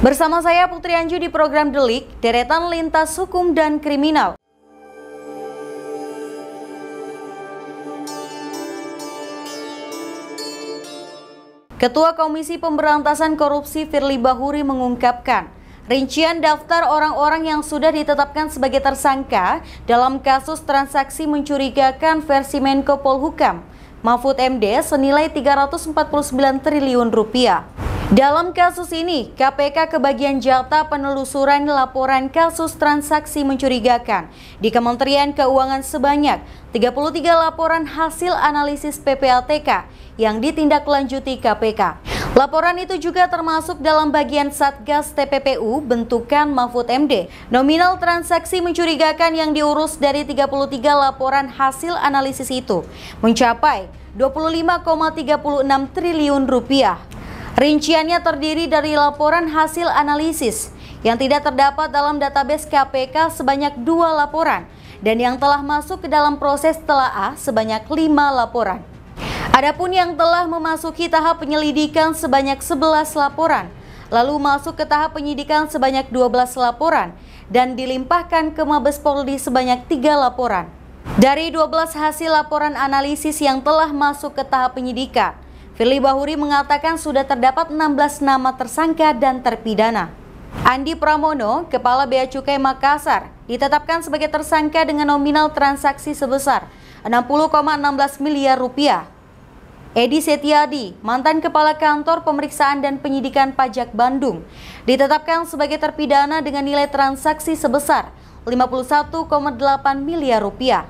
Bersama saya Putri Anju di program Delik, deretan lintas hukum dan kriminal. Ketua Komisi Pemberantasan Korupsi Firly Bahuri mengungkapkan, rincian daftar orang-orang yang sudah ditetapkan sebagai tersangka dalam kasus transaksi mencurigakan versi Menko Polhukam, Mahfud MD senilai 349 triliun rupiah. Dalam kasus ini, KPK kebagian jatah penelusuran laporan kasus transaksi mencurigakan di Kementerian Keuangan sebanyak 33 laporan hasil analisis PPATK yang ditindaklanjuti KPK. Laporan itu juga termasuk dalam bagian Satgas TPPU bentukan Mahfud MD. Nominal transaksi mencurigakan yang diurus dari 33 laporan hasil analisis itu mencapai 25,36 triliun rupiah. Rinciannya terdiri dari laporan hasil analisis yang tidak terdapat dalam database KPK sebanyak 2 laporan dan yang telah masuk ke dalam proses telaah sebanyak 5 laporan. Adapun yang telah memasuki tahap penyelidikan sebanyak 11 laporan, lalu masuk ke tahap penyidikan sebanyak 12 laporan dan dilimpahkan ke Mabes Polri sebanyak 3 laporan. Dari 12 hasil laporan analisis yang telah masuk ke tahap penyidikan, Firly Bahuri mengatakan sudah terdapat 16 nama tersangka dan terpidana. Andi Pramono, Kepala Bea Cukai Makassar, ditetapkan sebagai tersangka dengan nominal transaksi sebesar 60,16 miliar rupiah. Edi Setiadi, mantan Kepala Kantor Pemeriksaan dan Penyidikan Pajak Bandung, ditetapkan sebagai terpidana dengan nilai transaksi sebesar 51,8 miliar rupiah.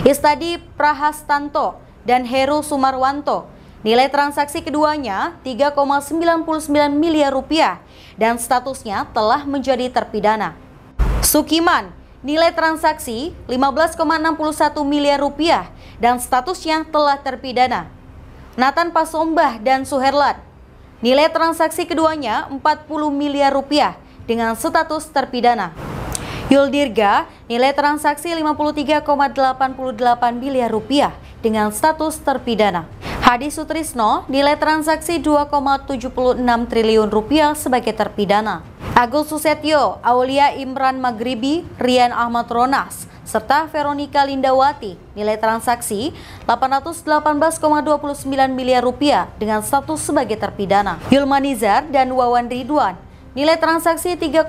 Istadi Prahastanto dan Heru Sumarwanto, nilai transaksi keduanya 3,99 miliar rupiah dan statusnya telah menjadi terpidana. Sukiman, nilai transaksi 15,61 miliar rupiah dan statusnya telah terpidana. Nathan Pasombah dan Suherlan, nilai transaksi keduanya 40 miliar rupiah dengan status terpidana. Yuldirga, nilai transaksi 53,88 miliar rupiah dengan status terpidana. Hadi Sutrisno, nilai transaksi 2,76 triliun rupiah sebagai terpidana. Agus Susetyo, Aulia Imran Maghribi, Rian Ahmad Ronas, serta Veronica Lindawati, nilai transaksi 818,29 miliar rupiah dengan status sebagai terpidana. Yulmanizar dan Wawan Ridwan, nilai transaksi 3,22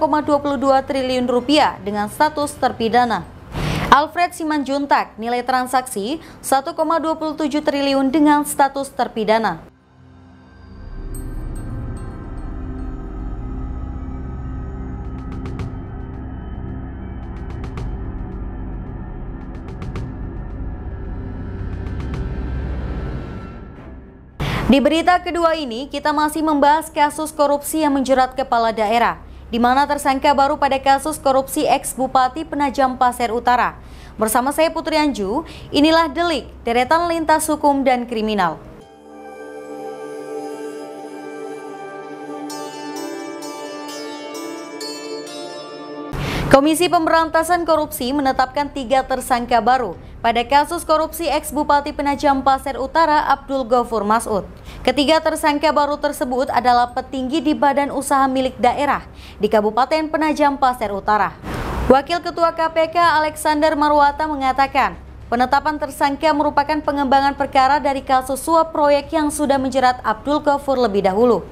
triliun rupiah dengan status terpidana. Alfred Simanjuntak, nilai transaksi 1,27 triliun dengan status terpidana. Di berita kedua ini, kita masih membahas kasus korupsi yang menjerat kepala daerah, di mana tersangka baru pada kasus korupsi ex-Bupati Penajam Pasir Utara. Bersama saya Putri Anju, inilah Delik, deretan lintas hukum dan kriminal. Komisi Pemberantasan Korupsi menetapkan 3 tersangka baru pada kasus korupsi ex-Bupati Penajam Pasir Utara Abdul Ghafur Mas'ud. Ketiga tersangka baru tersebut adalah petinggi di badan usaha milik daerah di Kabupaten Penajam Pasir Utara. Wakil Ketua KPK Alexander Marwata mengatakan, penetapan tersangka merupakan pengembangan perkara dari kasus suap proyek yang sudah menjerat Abdul Ghafur lebih dahulu.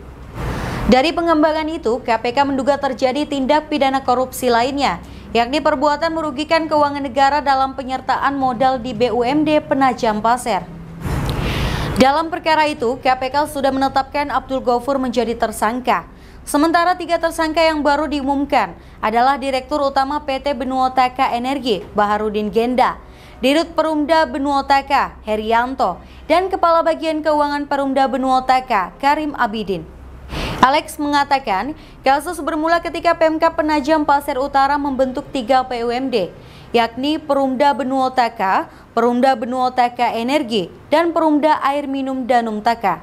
Dari pengembangan itu, KPK menduga terjadi tindak pidana korupsi lainnya, yakni perbuatan merugikan keuangan negara dalam penyertaan modal di BUMD Penajam Pasir. Dalam perkara itu, KPK sudah menetapkan Abdul Ghafur menjadi tersangka. Sementara 3 tersangka yang baru diumumkan adalah Direktur Utama PT Benuotaka Energi, Baharudin Genda, Dirut Perumda Benuotaka, Herianto, dan Kepala Bagian Keuangan Perumda Benuotaka, Karim Abidin. Alex mengatakan, kasus bermula ketika Pemkab Penajam Pasir Utara membentuk 3 PUMD, yakni Perumda Benuotaka, Perumda Benuotaka Energi, dan Perumda Air Minum Danum Taka.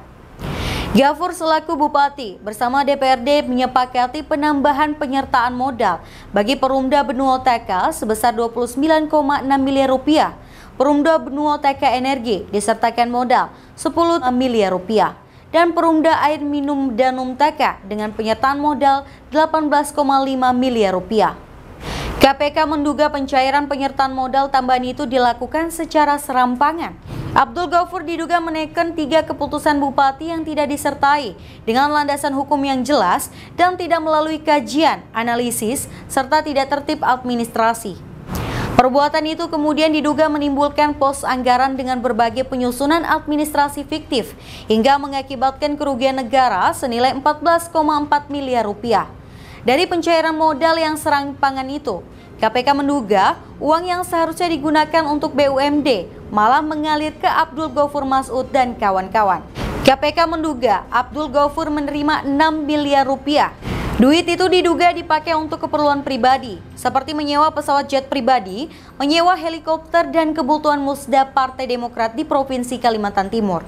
Ghafur selaku Bupati bersama DPRD menyepakati penambahan penyertaan modal bagi Perumda Benuotaka sebesar 29,6 miliar rupiah. Perumda Benuotaka Energi disertakan modal 10 miliar rupiah. dan Perumda Air Minum Danum Taka dengan penyertaan modal 18,5 miliar rupiah. KPK menduga pencairan penyertaan modal tambahan itu dilakukan secara serampangan. Abdul Ghafur diduga menekan 3 keputusan bupati yang tidak disertai dengan landasan hukum yang jelas dan tidak melalui kajian, analisis, serta tidak tertib administrasi. Perbuatan itu kemudian diduga menimbulkan pos anggaran dengan berbagai penyusunan administrasi fiktif hingga mengakibatkan kerugian negara senilai 14,4 miliar rupiah. Dari pencairan modal yang serampangan itu, KPK menduga uang yang seharusnya digunakan untuk BUMD malah mengalir ke Abdul Ghafur Mas'ud dan kawan-kawan. KPK menduga Abdul Ghafur menerima 6 miliar rupiah. Duit itu diduga dipakai untuk keperluan pribadi, seperti menyewa pesawat jet pribadi, menyewa helikopter, dan kebutuhan musda Partai Demokrat di Provinsi Kalimantan Timur.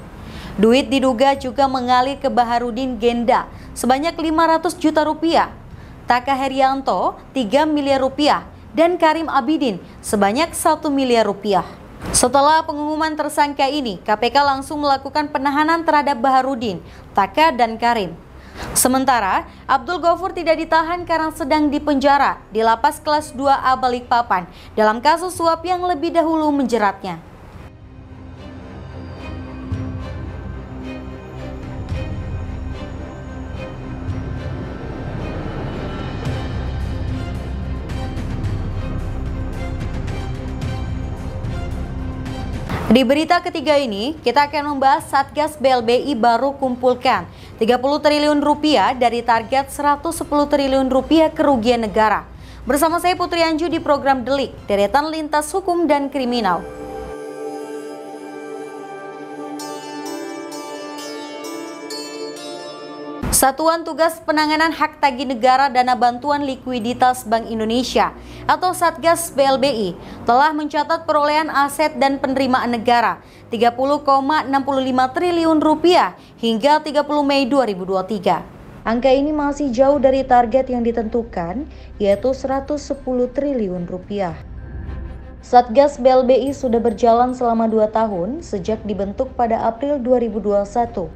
Duit diduga juga mengalir ke Baharudin Genda sebanyak 500 juta rupiah, Taka Herianto 3 miliar rupiah, dan Karim Abidin sebanyak 1 miliar rupiah. Setelah pengumuman tersangka ini, KPK langsung melakukan penahanan terhadap Baharudin, Taka, dan Karim. Sementara, Abdul Ghafur tidak ditahan karena sedang dipenjara di Lapas Kelas 2A Balikpapan dalam kasus suap yang lebih dahulu menjeratnya. Di berita ketiga ini, kita akan membahas Satgas BLBI baru kumpulkan 30 triliun rupiah dari target 110 triliun rupiah kerugian negara. Bersama saya Putri Anju di program Delik, deretan lintas hukum dan kriminal. Satuan Tugas Penanganan Hak Tagih Negara Dana Bantuan Likuiditas Bank Indonesia atau Satgas BLBI telah mencatat perolehan aset dan penerimaan negara 30,65 triliun rupiah hingga 30 Mei 2023. Angka ini masih jauh dari target yang ditentukan, yaitu 110 triliun rupiah. Satgas BLBI sudah berjalan selama 2 tahun sejak dibentuk pada April 2021.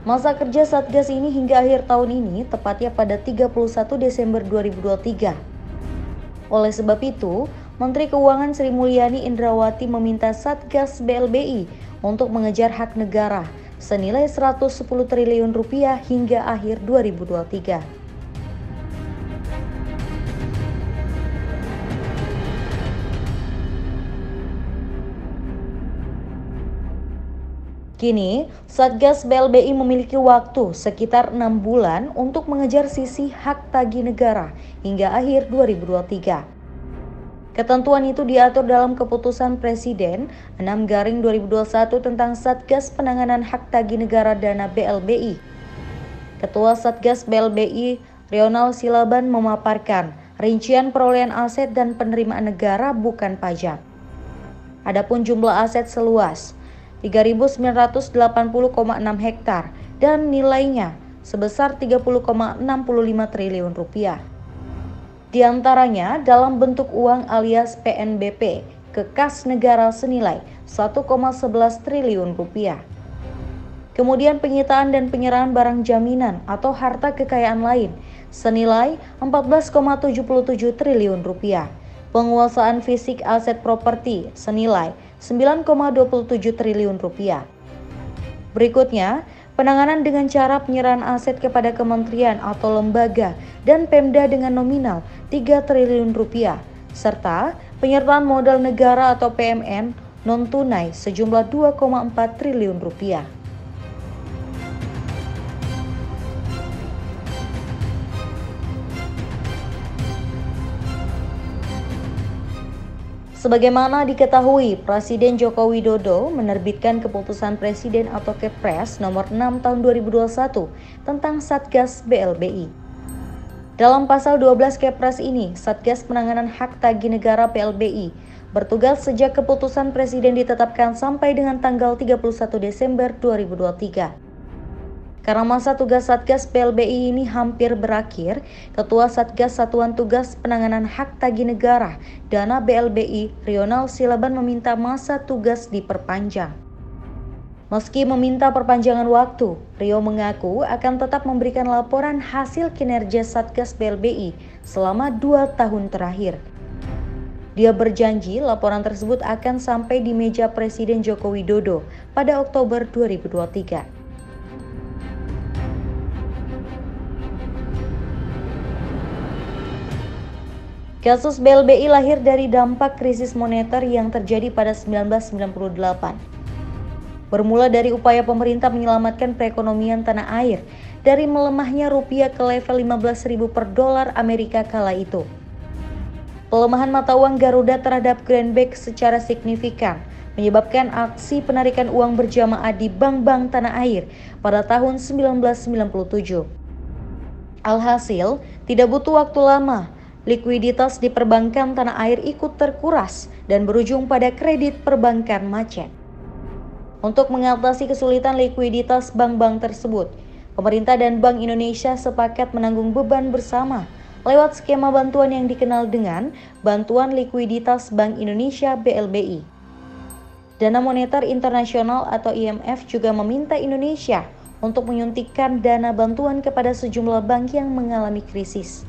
Masa kerja Satgas ini hingga akhir tahun ini tepatnya pada 31 Desember 2023. Oleh sebab itu, Menteri Keuangan Sri Mulyani Indrawati meminta Satgas BLBI untuk mengejar hak negara senilai 110 triliun rupiah hingga akhir 2023. Kini, Satgas BLBI memiliki waktu sekitar 6 bulan untuk mengejar sisi hak tagih negara hingga akhir 2023. Ketentuan itu diatur dalam Keputusan Presiden 6/2021 tentang Satgas Penanganan Hak Tagih Negara Dana BLBI. Ketua Satgas BLBI, Rional Silaban, memaparkan rincian perolehan aset dan penerimaan negara bukan pajak. Adapun jumlah aset seluas 3.980,6 hektar dan nilainya sebesar 30,65 triliun rupiah. Di antaranya dalam bentuk uang alias PNBP ke kas negara senilai 1,11 triliun rupiah. Kemudian penyitaan dan penyerahan barang jaminan atau harta kekayaan lain senilai 14,77 triliun rupiah. Penguasaan fisik aset properti senilai 9,27 triliun rupiah. Berikutnya, penanganan dengan cara penyerahan aset kepada kementerian atau lembaga dan Pemda dengan nominal 3 triliun rupiah, serta penyertaan modal negara atau PMN non-tunai sejumlah 2,4 triliun rupiah. Sebagaimana diketahui, Presiden Joko Widodo menerbitkan Keputusan Presiden atau Kepres nomor 6 tahun 2021 tentang Satgas BLBI. Dalam pasal 12 Kepres ini, Satgas Penanganan Hak Tagih Negara BLBI bertugas sejak Keputusan Presiden ditetapkan sampai dengan tanggal 31 Desember 2023. Karena masa tugas Satgas BLBI ini hampir berakhir, Ketua Satgas Satuan Tugas Penanganan Hak Tagih Negara Dana BLBI, Rional Silaban, meminta masa tugas diperpanjang. Meski meminta perpanjangan waktu, Rio mengaku akan tetap memberikan laporan hasil kinerja Satgas BLBI selama 2 tahun terakhir. Dia berjanji laporan tersebut akan sampai di meja Presiden Joko Widodo pada Oktober 2023. Kasus BLBI lahir dari dampak krisis moneter yang terjadi pada 1998. Bermula dari upaya pemerintah menyelamatkan perekonomian tanah air dari melemahnya rupiah ke level 15.000 per dolar Amerika kala itu. Pelemahan mata uang Garuda terhadap greenback secara signifikan menyebabkan aksi penarikan uang berjamaah di bank-bank tanah air pada tahun 1997. Alhasil, tidak butuh waktu lama, likuiditas di perbankan tanah air ikut terkuras dan berujung pada kredit perbankan macet. Untuk mengatasi kesulitan likuiditas bank-bank tersebut, pemerintah dan Bank Indonesia sepakat menanggung beban bersama lewat skema bantuan yang dikenal dengan Bantuan Likuiditas Bank Indonesia BLBI. Dana Moneter Internasional atau IMF juga meminta Indonesia untuk menyuntikkan dana bantuan kepada sejumlah bank yang mengalami krisis.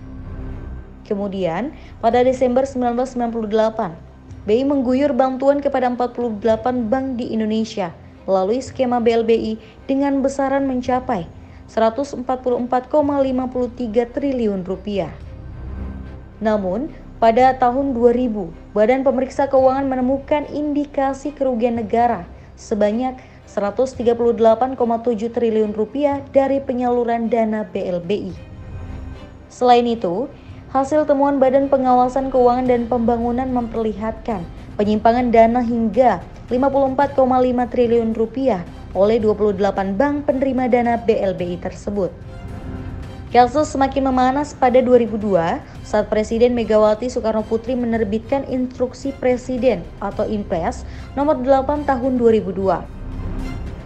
Kemudian, pada Desember 1998, BI mengguyur bantuan kepada 48 bank di Indonesia melalui skema BLBI dengan besaran mencapai 144,53 triliun rupiah. Namun, pada tahun 2000, Badan Pemeriksa Keuangan menemukan indikasi kerugian negara sebanyak 138,7 triliun rupiah dari penyaluran dana BLBI. Selain itu, hasil temuan Badan Pengawasan Keuangan dan Pembangunan memperlihatkan penyimpangan dana hingga 54,5 triliun rupiah oleh 28 bank penerima dana BLBI tersebut. Kasus semakin memanas pada 2002 saat Presiden Megawati Soekarno Putri menerbitkan Instruksi Presiden atau Inpres nomor 8 tahun 2002.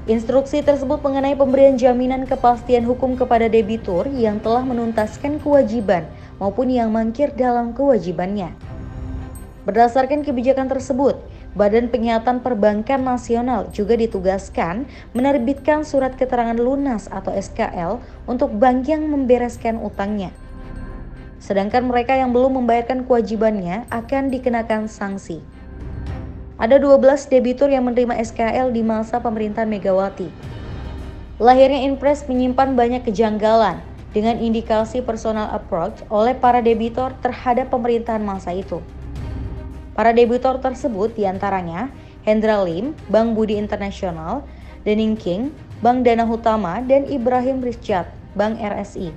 Instruksi tersebut mengenai pemberian jaminan kepastian hukum kepada debitur yang telah menuntaskan kewajiban maupun yang mangkir dalam kewajibannya. Berdasarkan kebijakan tersebut, Badan Penyihatan Perbankan Nasional juga ditugaskan menerbitkan surat keterangan lunas atau SKL untuk bank yang membereskan utangnya. Sedangkan mereka yang belum membayarkan kewajibannya akan dikenakan sanksi. Ada 12 debitur yang menerima SKL di masa pemerintahan Megawati. Lahirnya Inpres menyimpan banyak kejanggalan dengan indikasi personal approach oleh para debitur terhadap pemerintahan masa itu. Para debitur tersebut diantaranya Hendra Lim, Bank Budi Internasional, Dening King, Bank Dana Hutama, dan Ibrahim Rizkyat, Bank RSI.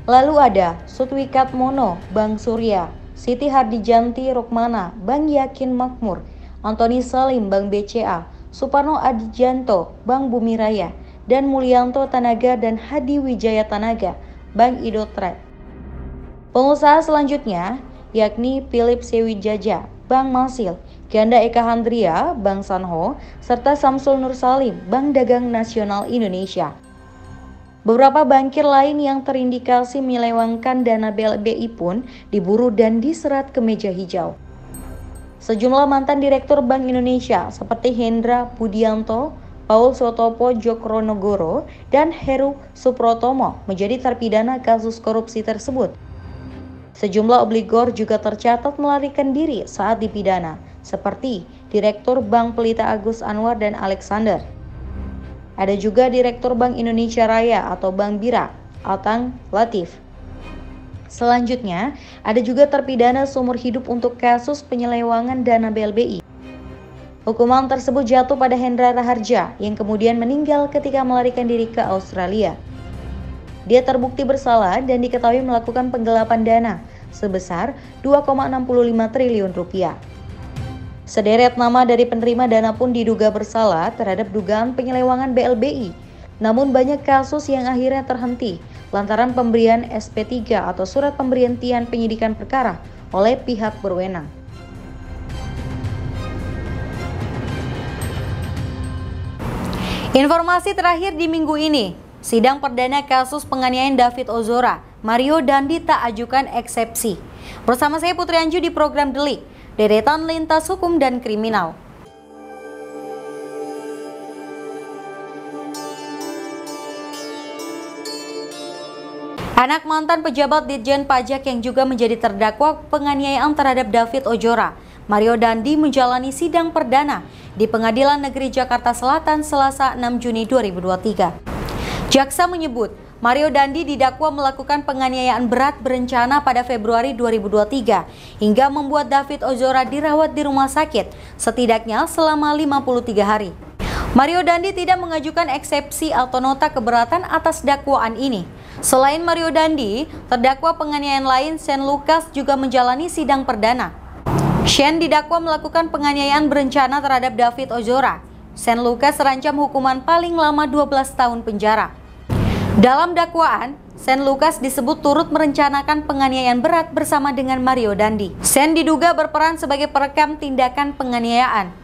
Lalu ada Sutwikat Mono, Bank Surya, Siti Hardijanti Rukmana, Bank Yakin Makmur, Antoni Salim, Bank BCA, Suparno Adijanto, Bank Bumi Raya, dan Mulyanto Tanaga dan Hadi Wijaya Tanaga, Bank Idotrade. Pengusaha selanjutnya yakni Philip Sewijaja, Bank Masil, Ganda Eka Handria, Bank Sanho, serta Samsul Nur Salim, Bank Dagang Nasional Indonesia. Beberapa bankir lain yang terindikasi menyelewengkan dana BLBI pun diburu dan diserat ke meja hijau. Sejumlah mantan direktur Bank Indonesia seperti Hendra Budianto, Paul Sotopo Jokronogoro, dan Heru Suprotomo menjadi terpidana kasus korupsi tersebut. Sejumlah obligor juga tercatat melarikan diri saat dipidana, seperti Direktur Bank Pelita Agus Anwar dan Alexander. Ada juga Direktur Bank Indonesia Raya atau Bank Bira, Atang Latif. Selanjutnya, ada juga terpidana seumur hidup untuk kasus penyelewangan dana BLBI. Hukuman tersebut jatuh pada Hendra Raharja yang kemudian meninggal ketika melarikan diri ke Australia. Dia terbukti bersalah dan diketahui melakukan penggelapan dana sebesar 2,65 triliun rupiah. Sederet nama dari penerima dana pun diduga bersalah terhadap dugaan penyelewangan BLBI. Namun banyak kasus yang akhirnya terhenti lantaran pemberian SP3 atau surat pemberhentian penyidikan perkara oleh pihak berwenang. Informasi terakhir di minggu ini, sidang perdana kasus penganiayaan David Ozora, Mario Dandi tak ajukan eksepsi. Bersama saya Putri Anju di program Delik, deretan lintas hukum dan kriminal. Anak mantan pejabat Ditjen Pajak yang juga menjadi terdakwa penganiayaan terhadap David Ozora, Mario Dandi, menjalani sidang perdana di Pengadilan Negeri Jakarta Selatan Selasa 6 Juni 2023. Jaksa menyebut Mario Dandi didakwa melakukan penganiayaan berat berencana pada Februari 2023 hingga membuat David Ozora dirawat di rumah sakit setidaknya selama 53 hari. Mario Dandi tidak mengajukan eksepsi atau nota keberatan atas dakwaan ini. Selain Mario Dandi, terdakwa penganiayaan lain Shane Lucas juga menjalani sidang perdana. Shane didakwa melakukan penganiayaan berencana terhadap David Ozora. Shane Lucas terancam hukuman paling lama 12 tahun penjara. Dalam dakwaan, Shane Lucas disebut turut merencanakan penganiayaan berat bersama dengan Mario Dandi. Shane diduga berperan sebagai perekam tindakan penganiayaan.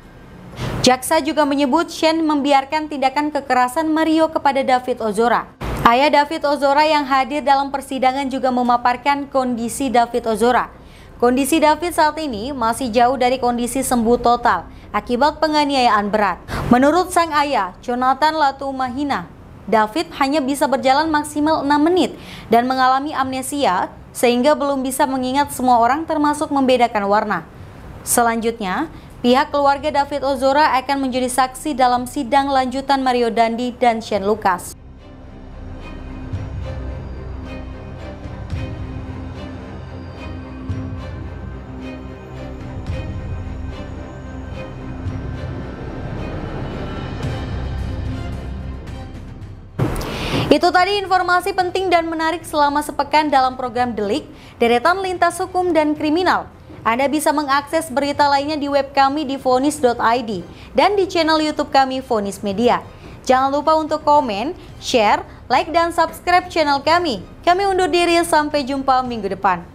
Jaksa juga menyebut Shane membiarkan tindakan kekerasan Mario kepada David Ozora. Ayah David Ozora yang hadir dalam persidangan juga memaparkan kondisi David Ozora. Kondisi David saat ini masih jauh dari kondisi sembuh total akibat penganiayaan berat. Menurut sang ayah, Jonathan Latumahina, David hanya bisa berjalan maksimal 6 menit dan mengalami amnesia sehingga belum bisa mengingat semua orang termasuk membedakan warna. Selanjutnya, pihak keluarga David Ozora akan menjadi saksi dalam sidang lanjutan Mario Dandi dan Shane Lucas. Itu tadi informasi penting dan menarik selama sepekan dalam program Delik, deretan lintas hukum dan kriminal. Anda bisa mengakses berita lainnya di web kami di vonis.id dan di channel YouTube kami Vonis Media. Jangan lupa untuk komen, share, like, dan subscribe channel kami. Kami undur diri, sampai jumpa minggu depan.